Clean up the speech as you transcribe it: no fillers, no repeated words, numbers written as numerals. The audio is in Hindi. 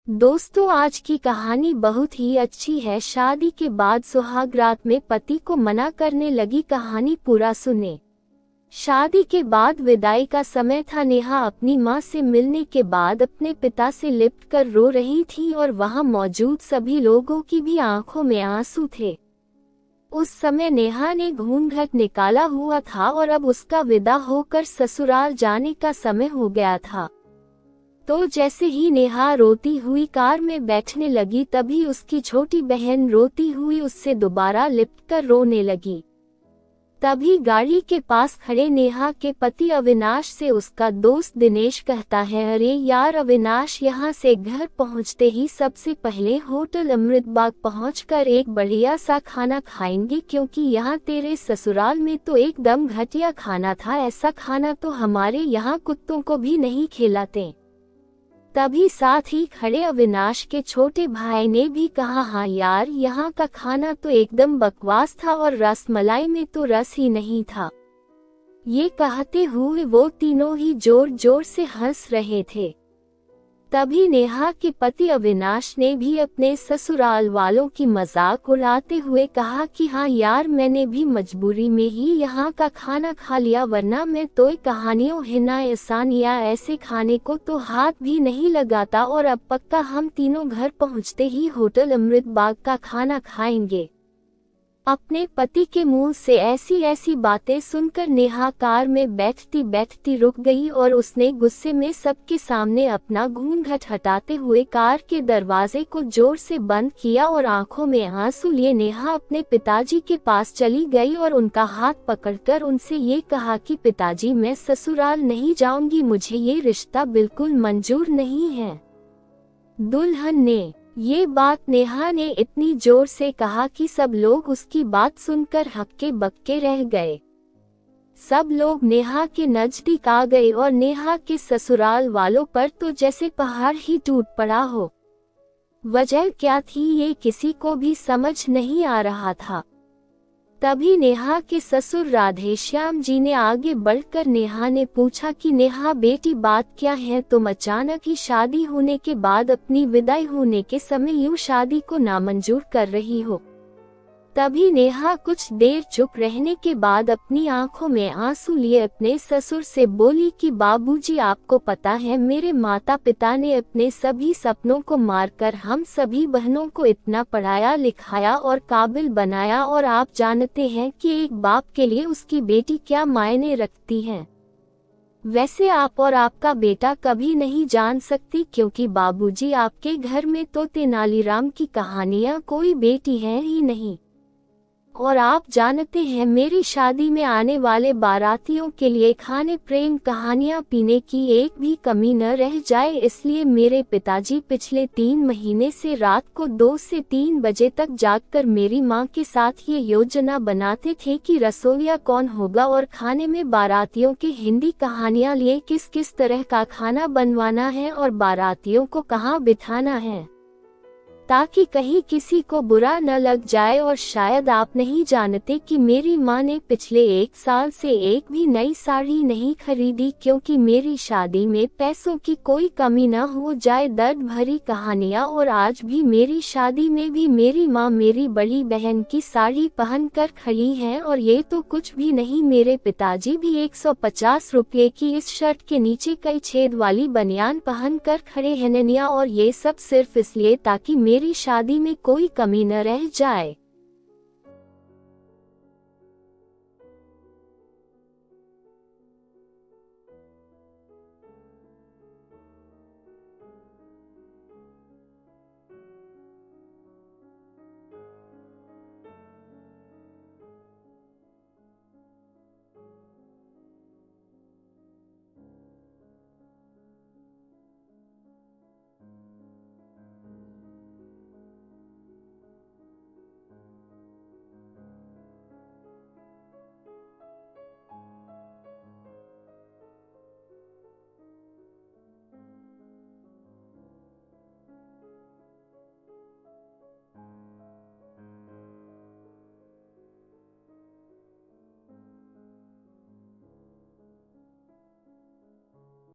दोस्तों, आज की कहानी बहुत ही अच्छी है। शादी के बाद सुहाग रात में पति को मना करने लगी कहानी पूरा सुने। शादी के बाद विदाई का समय था। नेहा अपनी मां से मिलने के बाद अपने पिता से लिपट कर रो रही थी और वहां मौजूद सभी लोगों की भी आंखों में आंसू थे। उस समय नेहा ने घूंघट निकाला हुआ था और अब उसका विदा होकर ससुराल जाने का समय हो गया था। तो जैसे ही नेहा रोती हुई कार में बैठने लगी, तभी उसकी छोटी बहन रोती हुई उससे दोबारा लिपटकर रोने लगी। तभी गाड़ी के पास खड़े नेहा के पति अविनाश से उसका दोस्त दिनेश कहता है, अरे यार अविनाश, यहाँ से घर पहुँचते ही सबसे पहले होटल अमृतबाग पहुँचकर एक बढ़िया सा खाना खाएंगे, क्योंकि यहाँ तेरे ससुराल में तो एकदम घटिया खाना था। ऐसा खाना तो हमारे यहाँ कुत्तों को भी नहीं खिलाते। तभी साथ ही खड़े अविनाश के छोटे भाई ने भी कहा, हाँ यार, यहाँ का खाना तो एकदम बकवास था और रसमलाई में तो रस ही नहीं था। ये कहते हुए वो तीनों ही जोर जोर से हंस रहे थे। तभी नेहा के पति अविनाश ने भी अपने ससुराल वालों की मजाक उड़ाते हुए कहा कि हाँ यार, मैंने भी मजबूरी में ही यहाँ का खाना खा लिया, वरना मैं तो कहानियों हिना एहसान या ऐसे खाने को तो हाथ भी नहीं लगाता। और अब पक्का हम तीनों घर पहुँचते ही होटल अमृतबाग का खाना खाएंगे। अपने पति के मुंह से ऐसी ऐसी बातें सुनकर नेहा कार में बैठती बैठती रुक गई और उसने गुस्से में सबके सामने अपना घूंघट हटाते हुए कार के दरवाजे को जोर से बंद किया और आंखों में आंसू लिए नेहा अपने पिताजी के पास चली गई और उनका हाथ पकड़कर उनसे ये कहा कि पिताजी, मैं ससुराल नहीं जाऊंगी, मुझे ये रिश्ता बिल्कुल मंजूर नहीं है। दुल्हन ने ये बात नेहा ने इतनी जोर से कहा कि सब लोग उसकी बात सुनकर हक्के बक्के रह गए। सब लोग नेहा के नजदीक आ गए और नेहा के ससुराल वालों पर तो जैसे पहाड़ ही टूट पड़ा हो। वजह क्या थी ये किसी को भी समझ नहीं आ रहा था। तभी नेहा के ससुर राधेश्याम जी ने आगे बढ़कर नेहा ने पूछा कि नेहा बेटी, बात क्या है? तुम अचानक ही शादी होने के बाद अपनी विदाई होने के समय यूं शादी को नामंजूर कर रही हो। तभी नेहा कुछ देर चुप रहने के बाद अपनी आंखों में आंसू लिए अपने ससुर से बोली कि बाबूजी, आपको पता है मेरे माता पिता ने अपने सभी सपनों को मारकर हम सभी बहनों को इतना पढ़ाया लिखाया और काबिल बनाया, और आप जानते हैं कि एक बाप के लिए उसकी बेटी क्या मायने रखती है। वैसे आप और आपका बेटा कभी नहीं जान सकती, क्योंकि बाबूजी आपके घर में तो तेनालीराम की कहानियां कोई बेटी है ही नहीं। और आप जानते हैं मेरी शादी में आने वाले बारातियों के लिए खाने, प्रेम कहानियां, पीने की एक भी कमी न रह जाए। इसलिए मेरे पिताजी पिछले 3 महीने से रात को 2 से 3 बजे तक जागकर मेरी मां के साथ ये योजना बनाते थे कि रसोइया कौन होगा और खाने में बारातियों के हिंदी कहानियां लिए किस किस तरह का खाना बनवाना है और बारातियों को कहाँ बिठाना है, ताकि कहीं किसी को बुरा न लग जाए। और शायद आप नहीं जानते कि मेरी माँ ने पिछले 1 साल से एक भी नई साड़ी नहीं खरीदी, क्योंकि मेरी शादी में पैसों की कोई कमी न हो जाए। दर्द भरी कहानियाँ। और आज भी मेरी शादी में भी मेरी माँ मेरी बड़ी बहन की साड़ी पहनकर खड़ी है, और ये तो कुछ भी नहीं, मेरे पिताजी भी 150 रुपये की इस शर्ट के नीचे कई छेद वाली बनियान पहनकर खड़े हैं नैया। और ये सब सिर्फ इसलिए ताकि मेरी शादी में कोई कमी न रह जाए।